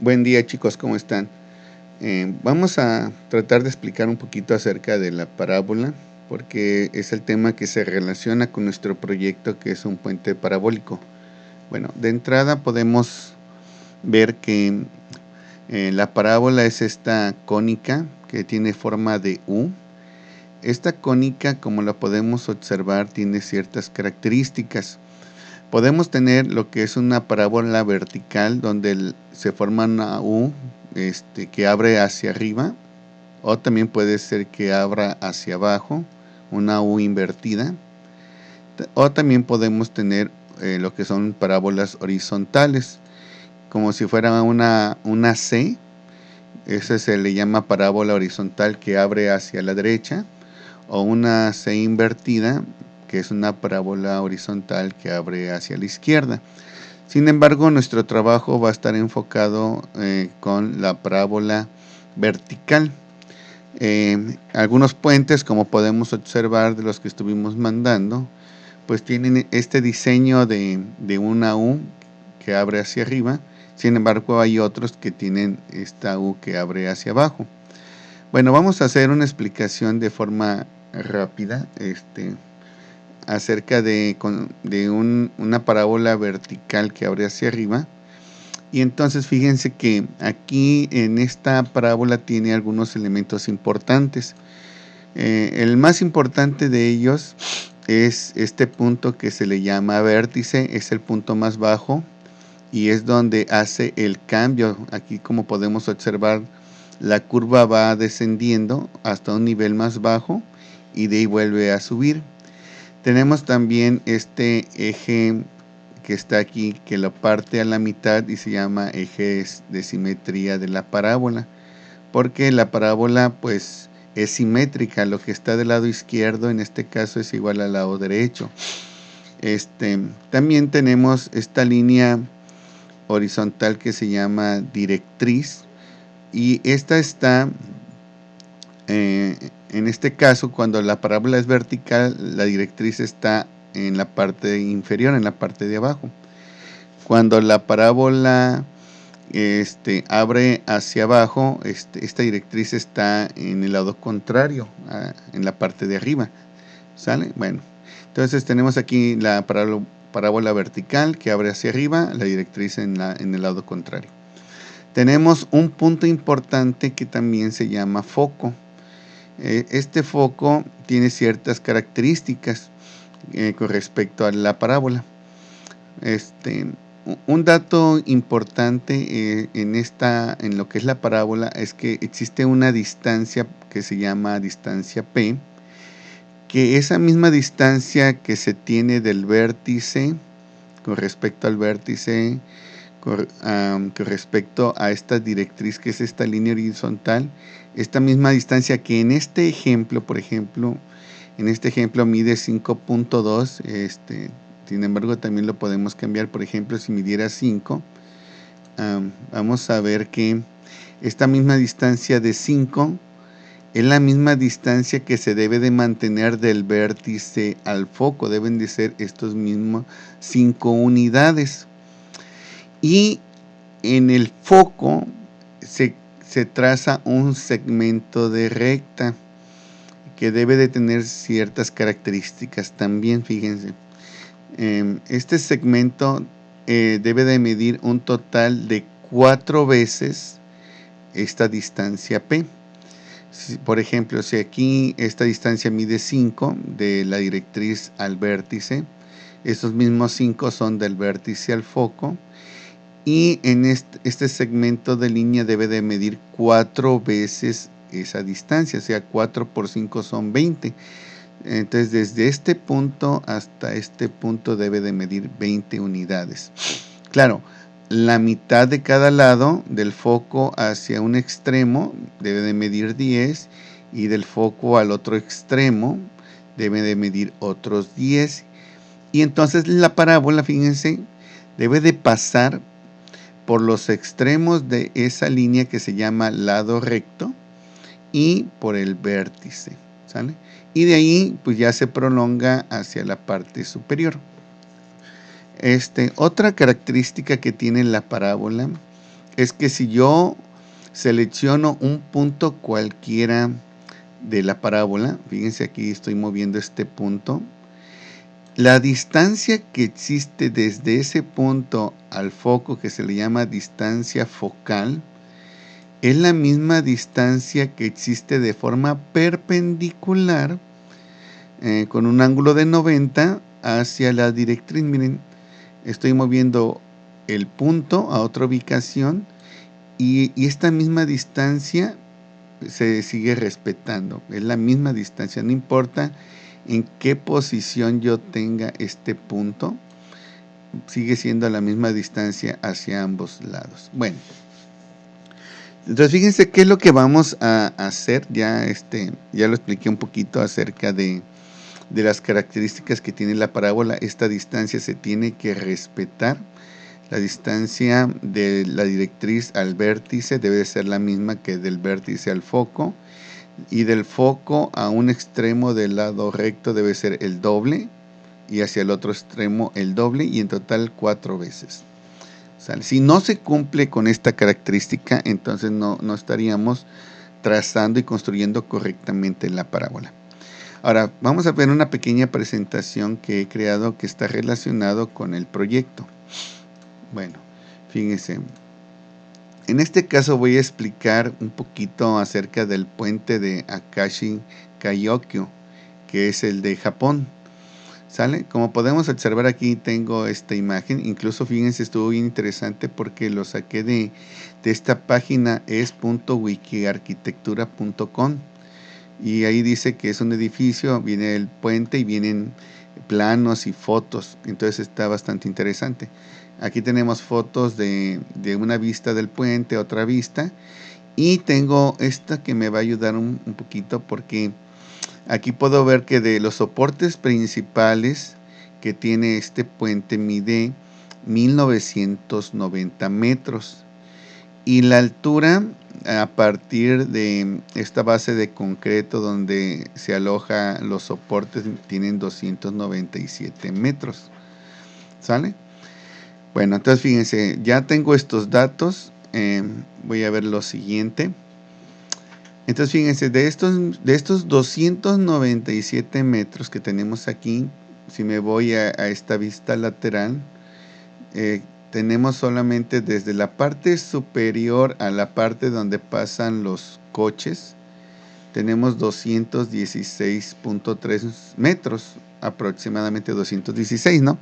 Buen día chicos, ¿cómo están? Vamos a tratar de explicar un poquito acerca de la parábola, porque es el tema que se relaciona con nuestro proyecto que es un puente parabólico. Bueno, de entrada podemos ver que la parábola es esta cónica que tiene forma de U. Esta cónica, como la podemos observar, tiene ciertas características. Podemos tener lo que es una parábola vertical donde se forma una U que abre hacia arriba, o también puede ser que abra hacia abajo, una U invertida, o también podemos tener lo que son parábolas horizontales, como si fuera una C. Esa se le llama parábola horizontal que abre hacia la derecha, o una C invertida, que es una parábola horizontal que abre hacia la izquierda. Sin embargo, nuestro trabajo va a estar enfocado con la parábola vertical. Algunos puentes, como podemos observar de los que estuvimos mandando, pues tienen este diseño de una U que abre hacia arriba. Sin embargo, hay otros que tienen esta U que abre hacia abajo. Bueno, vamos a hacer una explicación de forma rápida acerca de una parábola vertical que abre hacia arriba. Y entonces fíjense que aquí en esta parábola tiene algunos elementos importantes. El más importante de ellos es este punto que se le llama vértice, es el punto más bajo y es donde hace el cambio. Aquí, como podemos observar, la curva va descendiendo hasta un nivel más bajo y de ahí vuelve a subir. Tenemos también este eje que está aquí, que lo parte a la mitad y se llama eje de simetría de la parábola, porque la parábola pues es simétrica. Lo que está del lado izquierdo en este caso es igual al lado derecho. También tenemos esta línea horizontal que se llama directriz, y esta está en este caso, cuando la parábola es vertical, la directriz está en la parte inferior, en la parte de abajo. Cuando la parábola abre hacia abajo, esta directriz está en el lado contrario, en la parte de arriba. ¿Sale? Bueno, entonces tenemos aquí la parábola vertical que abre hacia arriba, la directriz en el lado contrario. Tenemos un punto importante que también se llama foco. Este foco tiene ciertas características con respecto a la parábola. Un dato importante en lo que es la parábola es que existe una distancia que se llama distancia P, que esa misma distancia que se tiene del vértice con respecto al vértice, con respecto a esta directriz que es esta línea horizontal, esta misma distancia que en este ejemplo, por ejemplo, en este ejemplo mide 5.2, sin embargo también lo podemos cambiar. Por ejemplo, si midiera 5, vamos a ver que esta misma distancia de 5 es la misma distancia que se debe de mantener del vértice al foco. Deben de ser estos mismos 5 unidades. Y en el foco se traza un segmento de recta que debe de tener ciertas características también. Fíjense, este segmento debe de medir un total de 4 veces esta distancia P. Por ejemplo, si aquí esta distancia mide 5 de la directriz al vértice, estos mismos 5 son del vértice al foco, y en este segmento de línea debe de medir 4 veces esa distancia, o sea, 4 por 5 son 20. Entonces, desde este punto hasta este punto debe de medir 20 unidades. Claro, la mitad de cada lado del foco hacia un extremo debe de medir 10, y del foco al otro extremo debe de medir otros 10. Y entonces la parábola, fíjense, debe de pasar por los extremos de esa línea que se llama lado recto y por el vértice, ¿sale? Y de ahí pues ya se prolonga hacia la parte superior. Otra característica que tiene la parábola es que si yo selecciono un punto cualquiera de la parábola, fíjense aquí estoy moviendo este punto, la distancia que existe desde ese punto al foco, que se le llama distancia focal, es la misma distancia que existe de forma perpendicular con un ángulo de 90 hacia la directriz. Miren, estoy moviendo el punto a otra ubicación y esta misma distancia se sigue respetando. Es la misma distancia, no importa en qué posición yo tenga este punto, sigue siendo la misma distancia hacia ambos lados. Bueno, entonces fíjense qué es lo que vamos a hacer. Ya lo expliqué un poquito acerca de las características que tiene la parábola. Esta distancia se tiene que respetar. La distancia de la directriz al vértice debe ser la misma que del vértice al foco, y del foco a un extremo del lado recto debe ser el doble, y hacia el otro extremo el doble, y en total 4 veces. ¿Sale? Si no se cumple con esta característica, entonces no estaríamos trazando y construyendo correctamente la parábola. Ahora, vamos a ver una pequeña presentación que he creado que está relacionado con el proyecto. Bueno, fíjense. En este caso voy a explicar un poquito acerca del puente de Akashi Kaiokyo, que es el de Japón. ¿Sale? Como podemos observar aquí tengo esta imagen. Incluso fíjense, estuvo bien interesante porque lo saqué de esta página, es.wikiarquitectura.com. Y ahí dice que es un edificio, viene el puente y vienen planos y fotos. Entonces está bastante interesante. Aquí tenemos fotos de una vista del puente, otra vista. Y tengo esta que me va a ayudar un poquito porque aquí puedo ver que de los soportes principales que tiene este puente mide 1990 metros. Y la altura a partir de esta base de concreto donde se aloja los soportes tienen 297 metros. ¿Sale? Bueno, entonces fíjense, ya tengo estos datos. Voy a ver lo siguiente. Entonces fíjense, de estos 297 metros que tenemos aquí, si me voy a esta vista lateral, tenemos solamente desde la parte superior a la parte donde pasan los coches, tenemos 216.3 metros, aproximadamente 216, ¿no?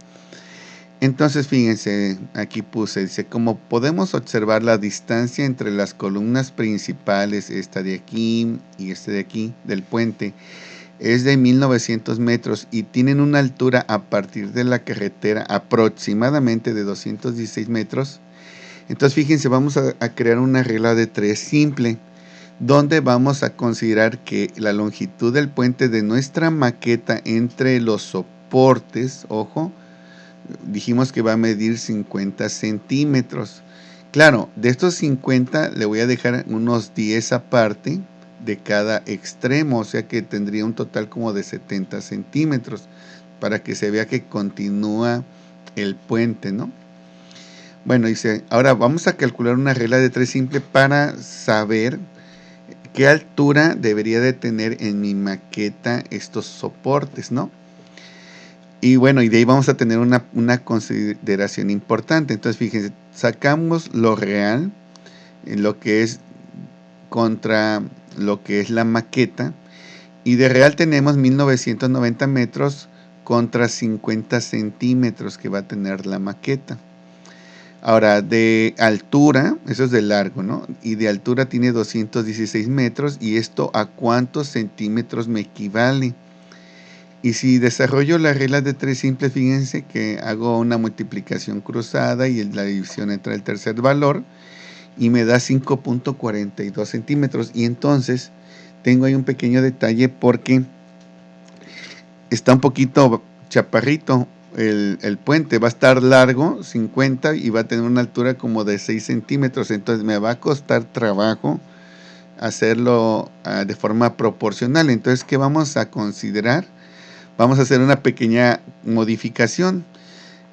Entonces fíjense, aquí puse, dice, como podemos observar la distancia entre las columnas principales, esta de aquí y este de aquí, del puente, es de 1900 metros y tienen una altura a partir de la carretera aproximadamente de 216 metros. Entonces fíjense, vamos a crear una regla de 3 simple, donde vamos a considerar que la longitud del puente de nuestra maqueta entre los soportes, ojo, dijimos que va a medir 50 centímetros. Claro, de estos 50 le voy a dejar unos 10 aparte de cada extremo, o sea que tendría un total como de 70 centímetros para que se vea que continúa el puente, ¿no? Bueno, dice, ahora vamos a calcular una regla de 3 simple para saber qué altura debería de tener en mi maqueta estos soportes, ¿no? Y bueno, y de ahí vamos a tener una consideración importante. Entonces, fíjense, sacamos lo real, lo que es contra lo que es la maqueta, y de real tenemos 1990 metros contra 50 centímetros que va a tener la maqueta. Ahora, de altura, eso es de largo, ¿no? Y de altura tiene 216 metros, y esto a cuántos centímetros me equivale. Y si desarrollo la regla de 3 simples, fíjense que hago una multiplicación cruzada y la división entre el tercer valor y me da 5.42 centímetros. Y entonces tengo ahí un pequeño detalle porque está un poquito chaparrito el puente. Va a estar largo, 50, y va a tener una altura como de 6 centímetros. Entonces me va a costar trabajo hacerlo de forma proporcional. Entonces, ¿qué vamos a considerar? Vamos a hacer una pequeña modificación.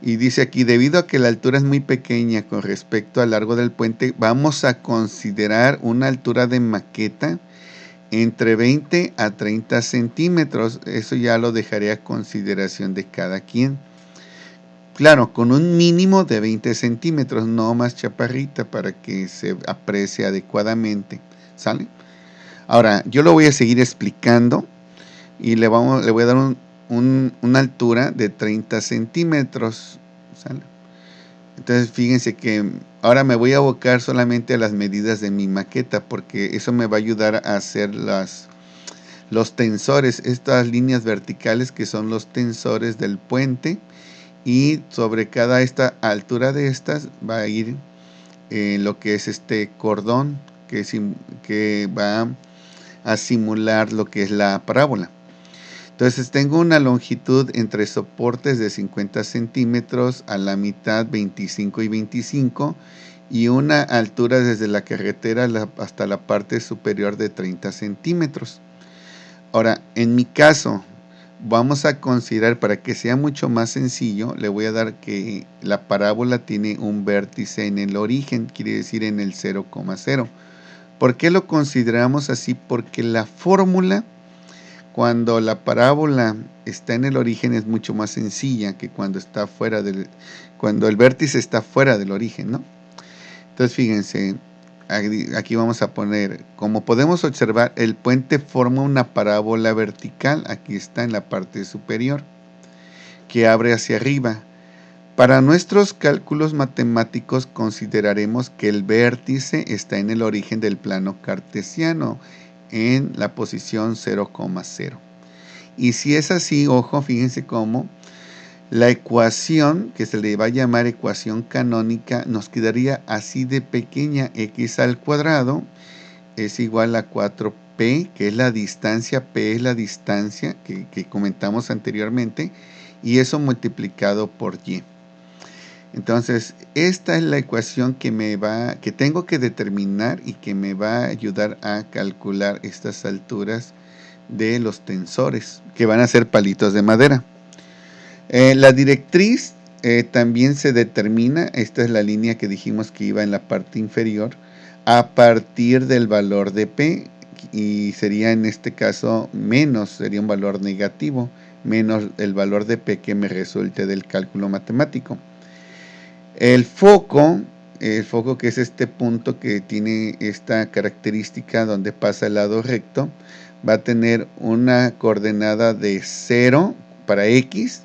Y dice aquí, debido a que la altura es muy pequeña con respecto al largo del puente, vamos a considerar una altura de maqueta entre 20 a 30 centímetros. Eso ya lo dejaré a consideración de cada quien. Claro, con un mínimo de 20 centímetros, no más chaparrita para que se aprecie adecuadamente. ¿Sale? Ahora, yo lo voy a seguir explicando y le voy a dar una altura de 30 centímetros. ¿Sale? Entonces, fíjense que ahora me voy a abocar solamente a las medidas de mi maqueta porque eso me va a ayudar a hacer los tensores, estas líneas verticales que son los tensores del puente, y sobre cada esta altura de estas va a ir lo que es este cordón que va a simular lo que es la parábola. Entonces tengo una longitud entre soportes de 50 centímetros, a la mitad 25 y 25, y una altura desde la carretera hasta la parte superior de 30 centímetros. Ahora, en mi caso, vamos a considerar, para que sea mucho más sencillo, le voy a dar que la parábola tiene un vértice en el origen, quiere decir en el 0,0. ¿Por qué lo consideramos así? Porque la fórmula, cuando la parábola está en el origen, es mucho más sencilla que cuando cuando el vértice está fuera del origen, ¿no? Entonces, fíjense, aquí vamos a poner, como podemos observar, el puente forma una parábola vertical, aquí está en la parte superior, que abre hacia arriba. Para nuestros cálculos matemáticos consideraremos que el vértice está en el origen del plano cartesiano, en la posición 0,0. Y si es así, ojo, fíjense cómo la ecuación, que se le va a llamar ecuación canónica, nos quedaría así de pequeña. X al cuadrado es igual a 4p, que es la distancia, p es la distancia que comentamos anteriormente, y eso multiplicado por y. Entonces, esta es la ecuación que tengo que determinar y que me va a ayudar a calcular estas alturas de los tensores, que van a ser palitos de madera. La directriz también se determina, esta es la línea que dijimos que iba en la parte inferior, a partir del valor de P, y sería en este caso menos, sería un valor negativo, menos el valor de P que me resulte del cálculo matemático. El foco que es este punto que tiene esta característica donde pasa el lado recto, va a tener una coordenada de 0 para X,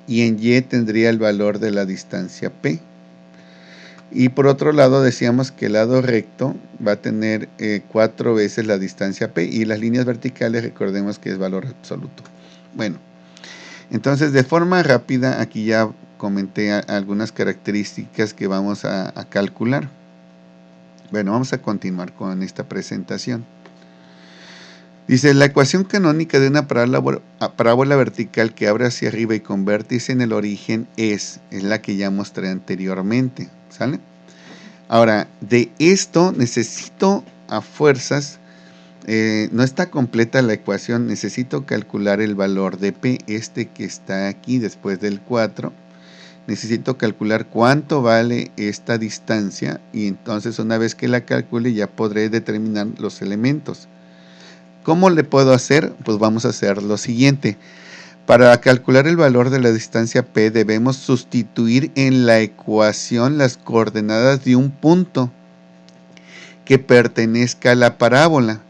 y en Y tendría el valor de la distancia P. Y por otro lado decíamos que el lado recto va a tener 4 veces la distancia P, y las líneas verticales recordemos que es valor absoluto. Bueno, entonces de forma rápida aquí ya comenté algunas características que vamos a calcular. Bueno, vamos a continuar con esta presentación. Dice, la ecuación canónica de una parábola vertical que abre hacia arriba y con vértice en el origen es la que ya mostré anteriormente, ¿sale? Ahora, de esto necesito a fuerzas, no está completa la ecuación, necesito calcular el valor de P, que está aquí después del 4, necesito calcular cuánto vale esta distancia, y entonces una vez que la calcule ya podré determinar los elementos. ¿Cómo le puedo hacer? Pues vamos a hacer lo siguiente. Para calcular el valor de la distancia P debemos sustituir en la ecuación las coordenadas de un punto que pertenezca a la parábola.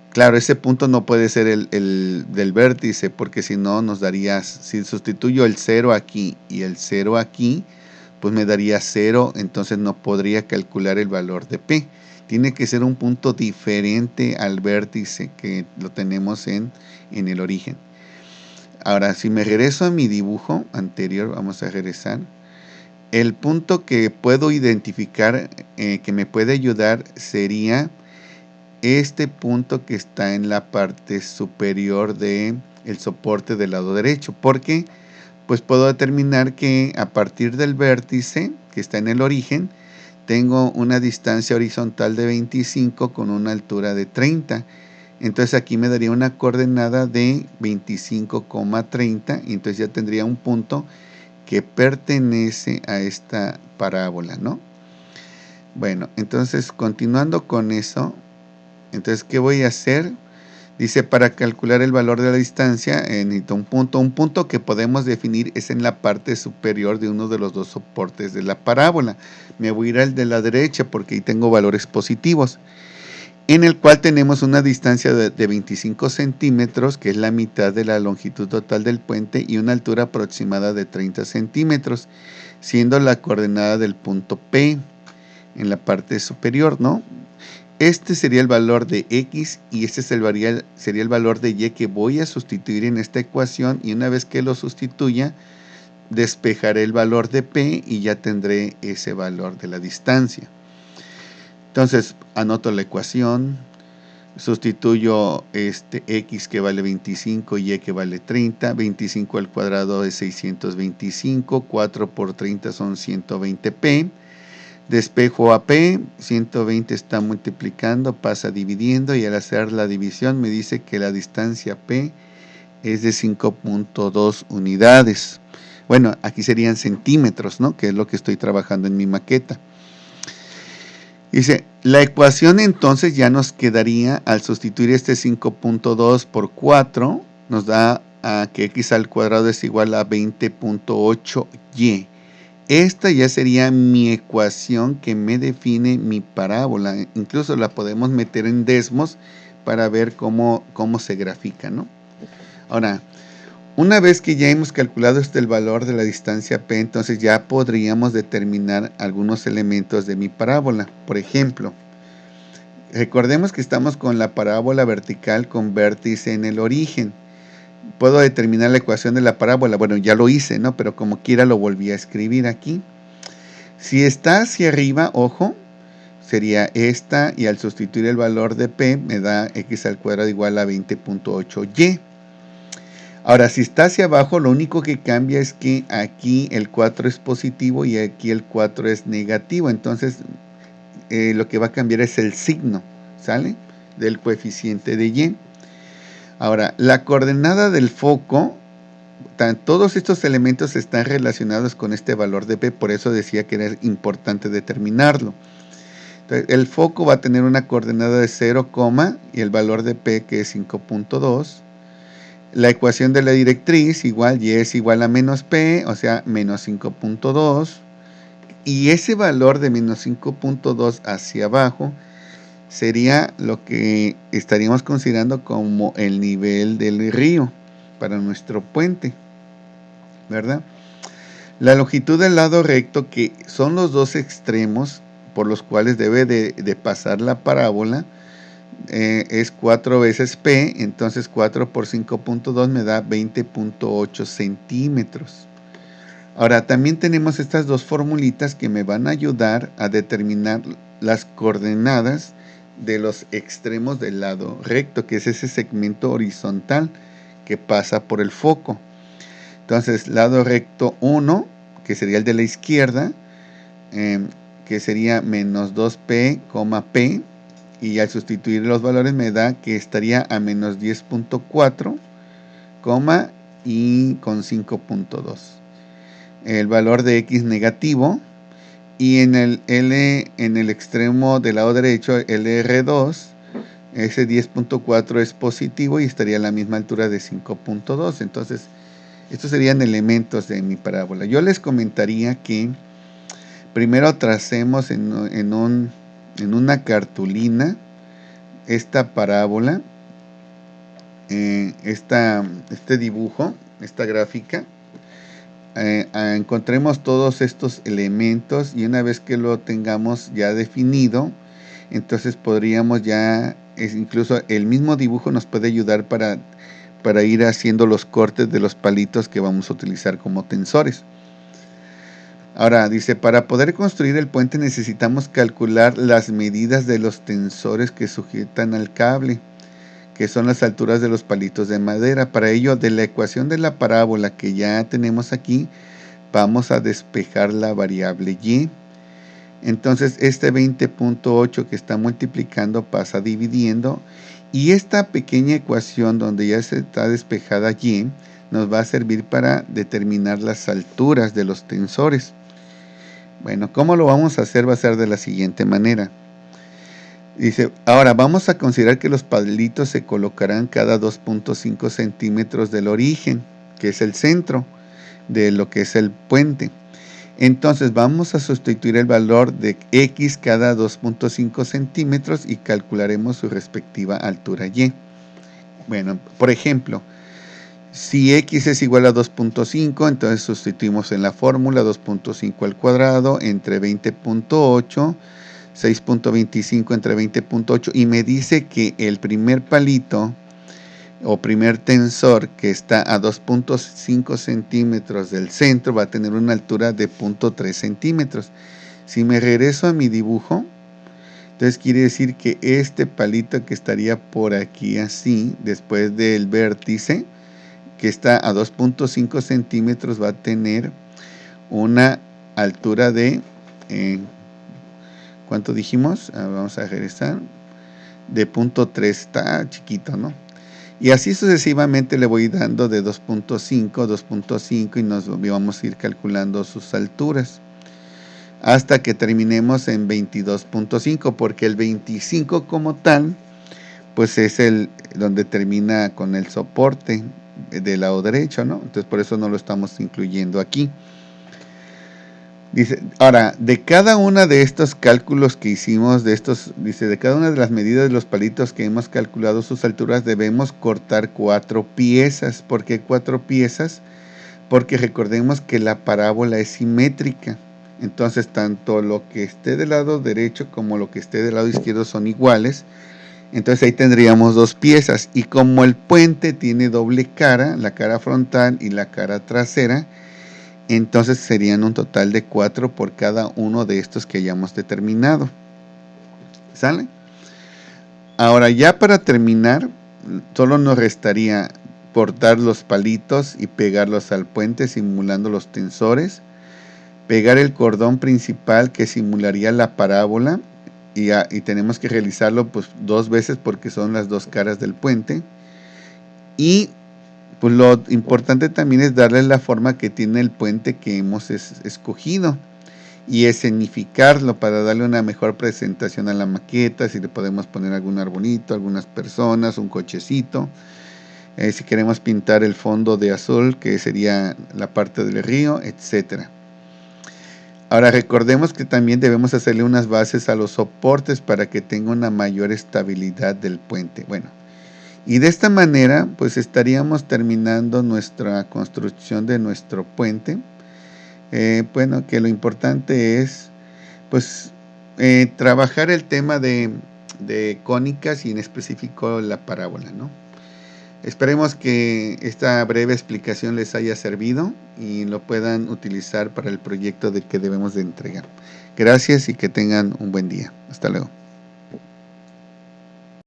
Claro, ese punto no puede ser el del vértice, porque si no nos daría, si sustituyo el 0 aquí y el 0 aquí, pues me daría 0, entonces no podría calcular el valor de P. Tiene que ser un punto diferente al vértice que lo tenemos en el origen. Ahora, si me regreso a mi dibujo anterior, vamos a regresar. El punto que puedo identificar, que me puede ayudar, sería este punto que está en la parte superior del soporte del lado derecho. ¿Por qué? Pues puedo determinar que a partir del vértice que está en el origen, tengo una distancia horizontal de 25 con una altura de 30. Entonces aquí me daría una coordenada de 25,30, y entonces ya tendría un punto que pertenece a esta parábola, ¿no? Bueno, entonces continuando con eso, entonces, ¿qué voy a hacer? Dice, para calcular el valor de la distancia, necesito un punto. Un punto que podemos definir es en la parte superior de uno de los dos soportes de la parábola. Me voy a ir al de la derecha porque ahí tengo valores positivos, en el cual tenemos una distancia de 25 centímetros, que es la mitad de la longitud total del puente, y una altura aproximada de 30 centímetros, siendo la coordenada del punto P en la parte superior, ¿no? Este sería el valor de X y este sería el valor de Y que voy a sustituir en esta ecuación, y una vez que lo sustituya, despejaré el valor de P y ya tendré ese valor de la distancia. Entonces, anoto la ecuación, sustituyo X que vale 25 y Y que vale 30, 25 al cuadrado es 625, 4 por 30 son 120P. Despejo a P, 120 está multiplicando, pasa dividiendo, y al hacer la división me dice que la distancia P es de 5.2 unidades. Bueno, aquí serían centímetros, ¿no? Que es lo que estoy trabajando en mi maqueta. Dice, la ecuación entonces ya nos quedaría, al sustituir este 5.2 por 4, nos da que X al cuadrado es igual a 20.8Y. Esta ya sería mi ecuación que me define mi parábola. Incluso la podemos meter en Desmos para ver cómo se grafica, ¿no? Ahora, una vez que ya hemos calculado el valor de la distancia P, entonces ya podríamos determinar algunos elementos de mi parábola. Por ejemplo, recordemos que estamos con la parábola vertical con vértice en el origen. Puedo determinar la ecuación de la parábola. Bueno, ya lo hice, ¿no? Pero como quiera lo volví a escribir aquí. Si está hacia arriba, ojo, sería esta, y al sustituir el valor de P me da X al cuadrado igual a 20.8Y. Ahora, si está hacia abajo, lo único que cambia es que aquí el 4 es positivo y aquí el 4 es negativo. Entonces, lo que va a cambiar es el signo, ¿sale? Del coeficiente de Y. Ahora, la coordenada del foco, todos estos elementos están relacionados con este valor de P, por eso decía que era importante determinarlo. Entonces, el foco va a tener una coordenada de 0, y el valor de P que es 5.2. La ecuación de la directriz, igual, Y es igual a menos P, o sea, menos 5.2. Y ese valor de menos 5.2 hacia abajo sería lo que estaríamos considerando como el nivel del río para nuestro puente, ¿verdad? La longitud del lado recto, que son los dos extremos por los cuales debe de pasar la parábola, es 4 veces P, entonces 4 por 5.2 me da 20.8 centímetros. Ahora, también tenemos estas dos formulitas que me van a ayudar a determinar las coordenadas de los extremos del lado recto, que es ese segmento horizontal que pasa por el foco. Entonces, lado recto 1, que sería el de la izquierda, que sería menos 2P, P, y al sustituir los valores me da que estaría a menos 10.4, y con 5.2. El valor de X negativo, y en el L, en el extremo del lado derecho, LR2, ese 10.4 es positivo y estaría a la misma altura de 5.2. Entonces, estos serían elementos de mi parábola. Yo les comentaría que primero tracemos en una cartulina esta parábola, este dibujo, esta gráfica. Encontremos todos estos elementos, y una vez que lo tengamos ya definido, entonces podríamos incluso el mismo dibujo nos puede ayudar para ir haciendo los cortes de los palitos que vamos a utilizar como tensores. Ahora dice, para poder construir el puente necesitamos calcular las medidas de los tensores que sujetan al cable, que son las alturas de los palitos de madera. Para ello, de la ecuación de la parábola que ya tenemos aquí, vamos a despejar la variable Y. Entonces, este 20.8 que está multiplicando pasa dividiendo, y esta pequeña ecuación donde ya se está despejada Y, nos va a servir para determinar las alturas de los tensores. Bueno, ¿cómo lo vamos a hacer? Va a ser de la siguiente manera. Dice, ahora vamos a considerar que los palitos se colocarán cada 2.5 centímetros del origen, que es el centro de lo que es el puente. Entonces vamos a sustituir el valor de X cada 2.5 centímetros y calcularemos su respectiva altura Y. Bueno, por ejemplo, si X es igual a 2.5, entonces sustituimos en la fórmula 2.5 al cuadrado entre 20.8, 6.25 entre 20.8, y me dice que el primer palito o primer tensor que está a 2.5 centímetros del centro va a tener una altura de 0.3 centímetros. Si me regreso a mi dibujo, entonces quiere decir que este palito que estaría por aquí así, después del vértice, que está a 2.5 centímetros, va a tener una altura de, ¿cuánto dijimos? Vamos a regresar, de 0.3, está chiquito, ¿no? Y así sucesivamente le voy dando de 2.5, 2.5 y nos vamos a ir calculando sus alturas hasta que terminemos en 22.5, porque el 25 como tal, pues es el donde termina con el soporte del lado derecho, ¿no? Entonces por eso no lo estamos incluyendo aquí. Dice, ahora, de cada una de estos cálculos que hicimos, de cada una de las medidas de los palitos que hemos calculado sus alturas, debemos cortar 4 piezas. ¿Por qué 4 piezas? Porque recordemos que la parábola es simétrica. Entonces, tanto lo que esté del lado derecho como lo que esté del lado izquierdo son iguales. Entonces ahí tendríamos 2 piezas. Y como el puente tiene doble cara, la cara frontal y la cara trasera, entonces serían un total de 4 por cada uno de estos que hayamos determinado. ¿Sale? Ahora ya para terminar, solo nos restaría cortar los palitos y pegarlos al puente simulando los tensores, pegar el cordón principal que simularía la parábola y tenemos que realizarlo pues 2 veces porque son las 2 caras del puente, y pues lo importante también es darle la forma que tiene el puente que hemos escogido y escenificarlo para darle una mejor presentación a la maqueta. Si le podemos poner algún arbolito, algunas personas, un cochecito, si queremos pintar el fondo de azul que sería la parte del río, etcétera. Ahora recordemos que también debemos hacerle unas bases a los soportes para que tenga una mayor estabilidad del puente. Bueno, y de esta manera pues estaríamos terminando nuestra construcción de nuestro puente. Bueno, que lo importante es pues trabajar el tema de cónicas y en específico la parábola, ¿no? Esperemos que esta breve explicación les haya servido y lo puedan utilizar para el proyecto de que debemos de entregar. Gracias y que tengan un buen día. Hasta luego.